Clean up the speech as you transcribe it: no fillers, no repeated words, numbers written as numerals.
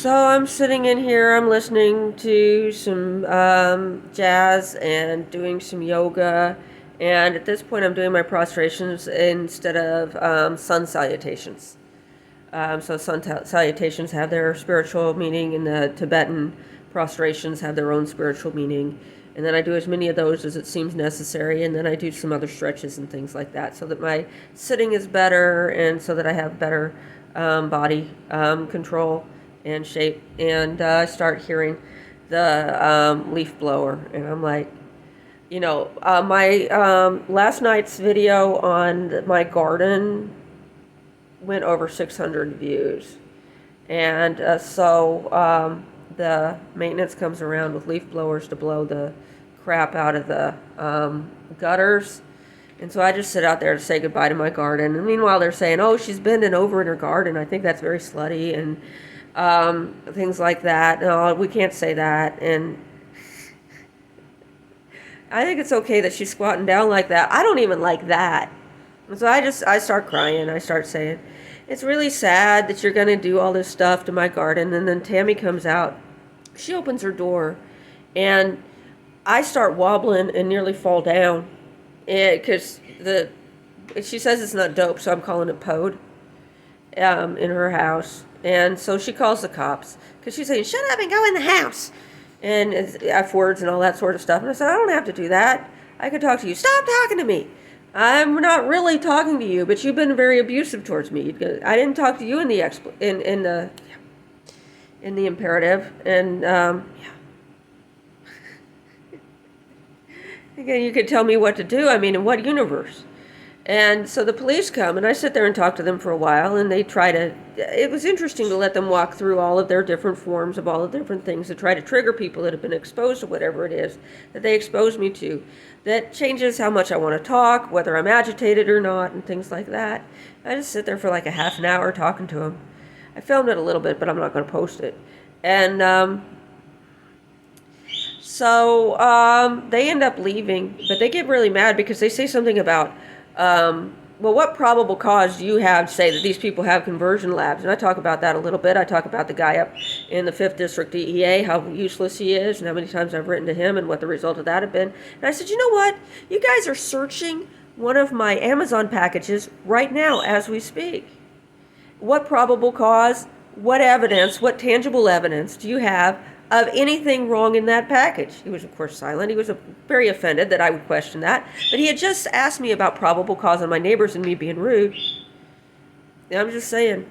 So I'm sitting in here, I'm listening to some jazz and doing some yoga. And at this point, I'm doing my prostrations instead of sun salutations. So sun salutations have their spiritual meaning, and the Tibetan prostrations have their own spiritual meaning. And then I do as many of those as it seems necessary, and then I do some other stretches and things like that, so that my sitting is better, and so that I have better body control and shape. And I start hearing the leaf blower, and I'm like, my last night's video on my garden went over 600 views. And the maintenance comes around with leaf blowers to blow the crap out of the gutters. And so I just sit out there to say goodbye to my garden. And meanwhile, they're saying, oh, she's bending over in her garden. I think that's very slutty, and things like that. No, we can't say that. And I think it's okay that she's squatting down like that. I don't even like that. And so I start crying. I start saying, it's really sad that you're going to do all this stuff to my garden. And then Tammy comes out. She opens her door, and I start wobbling and nearly fall down. Because she says it's not dope, so I'm calling it POD in her house. And so she calls the cops, because she's saying, shut up and go in the house. And it's F words and all that sort of stuff. And I said, I don't have to do that. I can talk to you. Stop talking to me. I'm not really talking to you, but you've been very abusive towards me. I didn't talk to you in the imperative. And again, you could tell me what to do. I mean, in what universe? And so the police come, and I sit there and talk to them for a while, and they try to, it was interesting to let them walk through all of their different forms of all the different things to try to trigger people that have been exposed to whatever it is that they exposed me to. That changes how much I want to talk, whether I'm agitated or not, and things like that. I just sit there for like a half an hour talking to them. I filmed it a little bit, but I'm not going to post it. And so they end up leaving, but they get really mad because they say something about, well, what probable cause do you have to say that these people have conversion labs? And I talk about that a little bit. I talk about the guy up in the 5th District DEA, how useless he is, and how many times I've written to him and what the result of that have been. And I said, you know what? You guys are searching one of my Amazon packages right now as we speak. What probable cause, what evidence, what tangible evidence do you have of anything wrong in that package? He was, of course, silent. He was very offended that I would question that. But he had just asked me about probable cause on my neighbors and me being rude. And I'm just saying,